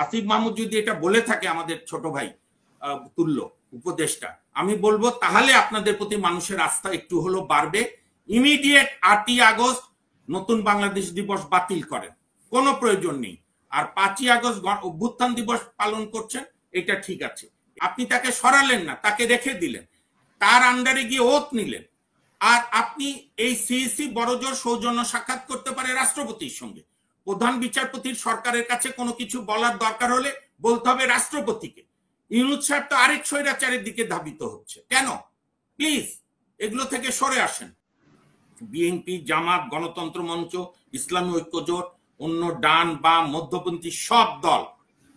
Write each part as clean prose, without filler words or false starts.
আসিফ মাহমুদ যদি এটা বলে থাকে আমাদের ছোট ভাই তুল্য উপদেষ্টা, আমি বলবো তাহলে আপনাদের প্রতি মানুষের আস্থা একটু হলো বাড়বে। ইমিডিয়েট 8ই আগস্ট নতুন বাংলাদেশ দিবস বাতিল করেন, কোনো প্রয়োজন নেই। আর 5ই আগস্ট অভ্যুত্থান দিবস পালন করছেন, এটা ঠিক আছে। আপনি তাকে সরালেন না, তাকে রেখে দিলেন, তার আন্ডারে গিয়ে ওত নিলেন। আর আপনি এই সিইসি বড়জোর সৌজন্য সাক্ষাৎ করতে পারে রাষ্ট্রপতির সঙ্গে। প্রধান বিচারপতির সরকারের কাছে কোনো কিছু বলার দরকার হলে বলতে হবে রাষ্ট্রপতিকে। ইউনূস সাহেব তো আরেক স্বৈরাচারের দিকে ধাবিত হচ্ছে কেন? প্লিজ এগুলো থেকে সরে আসেন। বিএনপি, জামাত, গণতন্ত্র মঞ্চ, ইসলামী ঐক্যজোট, অন্য ডান বাম মধ্যপন্থী সব দল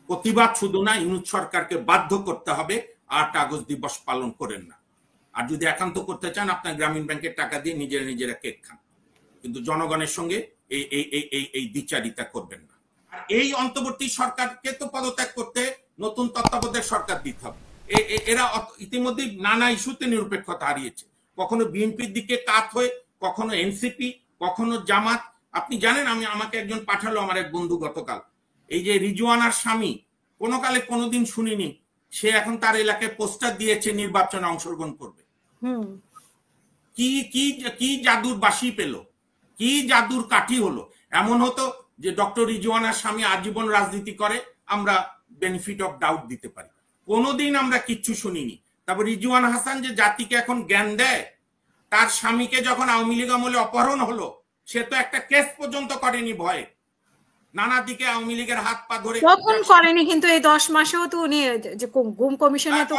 প্রতিবাদ শুধু না, ইউনূস সরকারকে বাধ্য করতে হবে 8 আগস্ট দিবস পালন করেন না। আর যদি একান্ত করতে চান আপনার গ্রামীণ ব্যাংকের টাকা দিয়ে নিজেরা কেক খান, কিন্তু জনগণের সঙ্গে এই দ্বিচারিতা করবেন না। আর এই অন্তর্বর্তী সরকারকে তো পদত্যাগ করতে নতুন তত্ত্বাবধায়ক সরকার দিতে হবে। এরা ইতিমধ্যে নানা ইস্যুতে নিরপেক্ষতা হারিয়েছে, কখনো বিএনপির দিকে কাত হয়ে, কখনো এনসিপি, কখনো জামাত। আপনি জানেন, আমাকে একজন পাঠালো, আমার এক বন্ধু গতকাল, এই যে রিজওয়ানার স্বামী, কোনো কালে কোনোদিন শুনিনি, সে এখন তার এলাকায় পোস্টার দিয়েছে নির্বাচনে অংশগ্রহণ করবে। কি কি কি জাদুর বাসি পেল, কি জাদুর কাঠি হলো? এমন হতো যে ডক্টর রিজওয়ানার স্বামী আজীবন রাজনীতি করে, আমরা বেনিফিট অফ ডাউট দিতে পারি। কোনোদিন আমরা কিচ্ছু শুনিনি। তারপর রিজওয়ান হাসান যে জাতিকে এখন জ্ঞান দেয়, তার স্বামীকে যখন আওয়ামী লীগ আমলে অপহরণ হলো, সে তো একটা কেস পর্যন্ত করেনি ভয়ে, নানা দিকে আওয়ামী লীগের হাত পা ধরে তখন করেনি, কিন্তু এই 10 মাসেও তো উনি যে গুম কমিশনে তো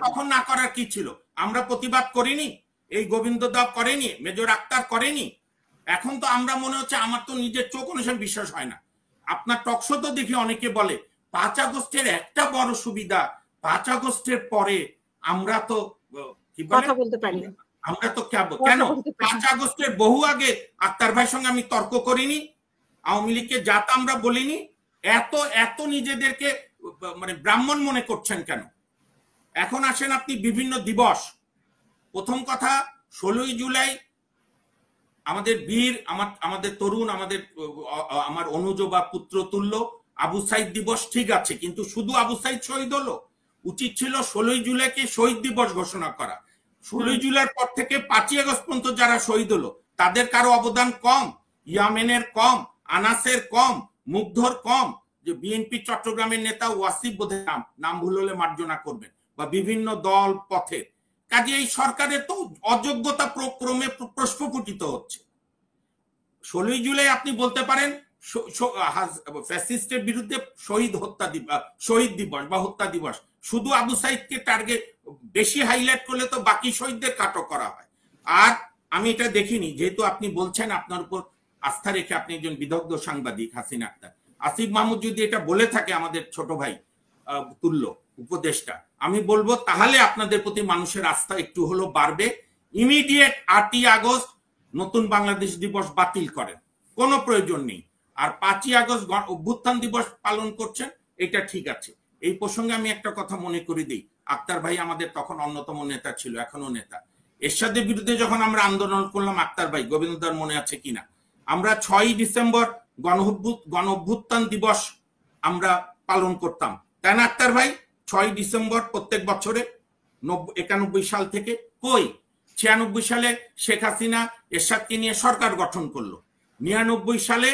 তখন না করার কি ছিল? আমরা প্রতিবাদ করিনি? এই গোবিন্দ দাও করেনি? মেজর আক্তার করেনি? এখন তো আমরা মনে হচ্ছে, আমার তো নিজের চোখ অনুসারে বিশ্বাস হয় না। আপনার টকশো তো দেখি অনেকে বলে 5 আগস্টের একটা বড় সুবিধা, 5 আগস্টের পরে আমরা তো কি কথা বলতে পারি, আমরা তো কেন 5 আগস্টের বহু আগে আক্তার ভাইয়ের সঙ্গে আমি তর্ক করিনি, আওয়ামী লীগকে জাত আমরা বলিনি। এত নিজেদেরকে মানে ব্রাহ্মণ মনে করছেন কেন? এখন আসেন আপনি বিভিন্ন দিবস। প্রথম কথা, 16ই জুলাই আমাদের বীর, আমাদের তরুণ, আমার অনুজ বা পুত্র তুল্য আবু সাইদ দিবস, ঠিক আছে, কিন্তু শুধু আবু সাইদ শহীদ হলো? উচিত ছিল 16ই জুলাইকে শহীদ দিবস ঘোষণা করা। 16ই জুলাইয়ের পর থেকে 5ই আগস্ট পর্যন্ত যারা শহীদ হলো, তাদের কারো অবদান কম? ইয়ামেনের কম, আনাসের কম, মুগ্ধর কম? যে বিএনপি চট্টগ্রামের নেতা ওয়াসিফ বোধহয় নাম ভুল হলে মার্জনা করবেন, বা বিভিন্ন দল পথে। কাজে এই সরকারের তো অযোগ্যতা ক্রমে প্রস্ফুটিত হচ্ছে। 16ই জুলাই আপনি বলতে পারেন ফ্যাসিস্টের বিরুদ্ধে শহীদ দিবস বা হত্যা দিবস। শুধু আবু সাইদকে টার্গেট বেশি হাইলাইট করলে তো বাকি শহীদদের কাটো করা হয়। আর আমি এটা দেখিনি, যেহেতু আপনি বলছেন আপনার উপর আস্থা রেখে, আপনি একজন বিদগ্ধ সাংবাদিক হাসিনা আক্তার, আসিফ মাহমুদ যদি এটা বলে থাকে আমাদের ছোট ভাই তুল্য উপদেষ্টা, আমি বলবো তাহলে আপনাদের প্রতি মানুষের আস্থা একটু হলো বাড়বে। ইমিডিয়েট 8ই আগস্ট নতুন বাংলাদেশ দিবস বাতিল করেন, কোনো প্রয়োজন নেই। আর 5ই আগস্ট অভ্যুত্থান দিবস পালন করছেন, এটা ঠিক আছে। এই প্রসঙ্গে আমি একটা কথা মনে করে দিই, আক্তার ভাই আমাদের তখন অন্যতম নেতা ছিল, এখনো নেতা। এরশাদের বিরুদ্ধে যখন আমরা আন্দোলন করলাম, আক্তার ভাই, গোবিন্দদার মনে আছে কিনা, আমরা 6ই ডিসেম্বর গণ অভ্যুত্থান দিবস আমরা পালন করতাম, তাই না আক্তার ভাই? 6ই ডিসেম্বর প্রত্যেক বছরে 91 সাল থেকে। কই 96 সালে শেখ হাসিনা এরশাদকে নিয়ে সরকার গঠন করলো, 99 সালে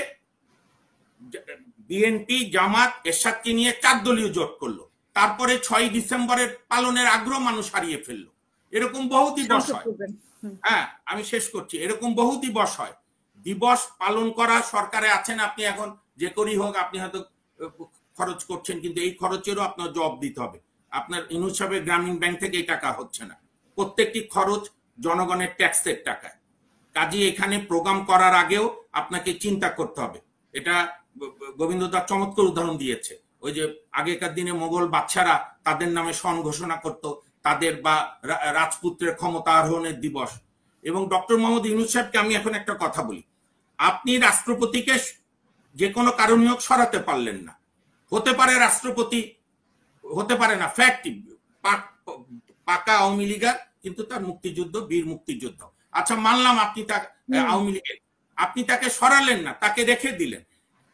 বিএনপি জামাত এরশাদকে নিয়ে 4 দলীয় জোট করলো, তারপরে 6ই ডিসেম্বরের পালনের আগ্রহ মানুষ হারিয়ে ফেললো। এরকম বহু দিবস হয়। হ্যাঁ, আমি শেষ করছি। এরকম বহু দিবস হয়। দিবস পালন করা সরকারে আছেন আপনি, এখন যে করেই হোক আপনি হয়তো খরচ করছেন, কিন্তু এই খরচেরও আপনার জবাব দিতে হবে। আপনার ইউনূস সাহেবের গ্রামীণ ব্যাংক থেকে এই টাকা হচ্ছে না, প্রত্যেকটি খরচ জনগণের ট্যাক্সের টাকায়। কাজে এখানে প্রোগ্রাম করার আগেও আপনাকে চিন্তা করতে হবে। এটা গোবিন্দদা চমৎকার উদাহরণ দিয়েছে। ওই যে আগেকার দিনে মোগল বাদশারা তাদের নামে সন ঘোষণা করত, তাদের বা রাজপুত্রের ক্ষমতা আরোহণের দিবস। এবং ডক্টর মোহাম্মদ ইউনূস সাহেবকে আমি এখন একটা কথা বলি, আপনি রাষ্ট্রপতিকে যে কোনো কারণে হোক সরাতে পারলেন না। হতে পারে রাষ্ট্রপতি, হতে পারে না, ফ্যাক্ট, পাকা আওয়ামী লীগার, কিন্তু তার মুক্তিযুদ্ধ, বীর মুক্তিযুদ্ধ। আচ্ছা, মানলাম আপনি আওয়ামী লীগের, আপনি তাকে সরালেন না, তাকে রেখে দিলেন,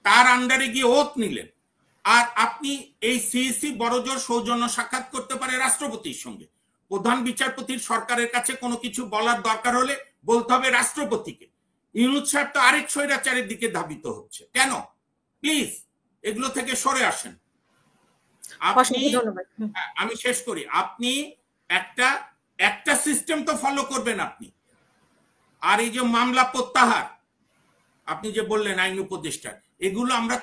তার আন্ডারে গিয়ে ওত নিলেন, আর আপনি এই সিইসি বড়জোর সৌজন্য সাক্ষাৎ করতে পারে রাষ্ট্রপতির সঙ্গে। প্রধান বিচারপতির সরকারের কাছে কোনো কিছু বলার দরকার হলে বলতে হবে রাষ্ট্রপতিকে। ইউনূস সাহেব তো আরেক স্বৈরাচারের দিকে ধাবিত হচ্ছে কেন? প্লিজ এগুলো থেকে সরে আসেন। আপনি, আমি শেষ করি, আপনি একটা সিস্টেম তো ফলো করবেন আপনি। আর এই যে মামলা প্রত্যাহার আপনি যে বললেন আইন উপদেষ্টার, এগুলো আমরা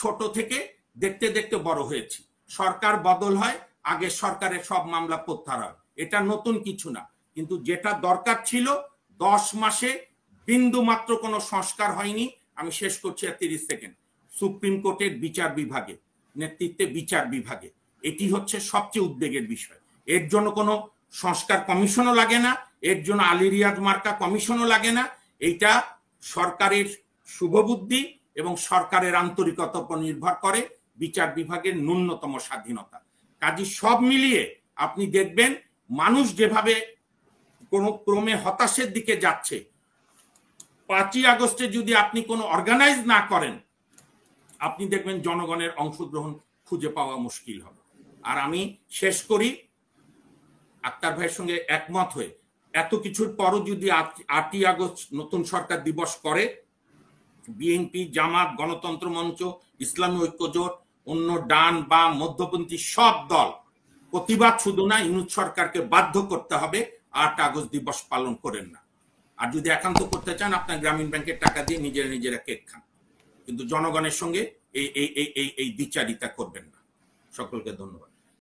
ছোট থেকে দেখতে দেখতে বড় হয়েছি। সরকার বদল হয়, আগে সরকারের সব মামলা প্রত্যাহার হয়, এটা নতুন কিছু না। কিন্তু যেটা দরকার ছিল 10 মাসে বিন্দু মাত্র কোনো সংস্কার হয়নি। আমি শেষ করছি 30 সেকেন্ড। সুপ্রিম কোর্টের বিচার বিভাগে নেতৃত্বে বিচার বিভাগে এটি হচ্ছে সবচেয়ে উদ্বেগের বিষয়। এর জন্য কোনো সংস্কার কমিশনও লাগে না, এর জন্য আলী রিয়াজ মার্কা কমিশনও লাগে না। এইটা সরকারের শুভবুদ্ধি এবং সরকারের আন্তরিকতার উপর নির্ভর করে, বিচার বিভাগের ন্যূনতম স্বাধীনতা। কাজী সব মিলিয়ে আপনি দেখবেন মানুষ যেভাবে কোন ক্রমে হতাশের দিকে যাচ্ছে, 5ই আগস্টে যদি আপনি কোনো অর্গানাইজ না করেন, আপনি দেখবেন জনগণের অংশগ্রহণ খুঁজে পাওয়া মুশকিল হবে। আর আমি শেষ করি আক্তার ভাইয়ের সঙ্গে একমত হয়ে, এত কিছুর পরও যদি 8ই আগস্ট নতুন সরকার দিবস করে, বিএনপি, জামাত, গণতন্ত্র মঞ্চ, ইসলামী ঐক্যজোট, অন্য ডান বা মধ্যপন্থী সব দল প্রতিবাদ শুধু না, ইউনূস সরকারকে বাধ্য করতে হবে 8 আগস্ট দিবস পালন করেন না। আর যদি একান্ত করতে চান, আপনার গ্রামীণ ব্যাংকের টাকা দিয়ে নিজেরা কেক খান, কিন্তু জনগণের সঙ্গে এই দ্বিচারিতা করবেন না। সকলকে ধন্যবাদ।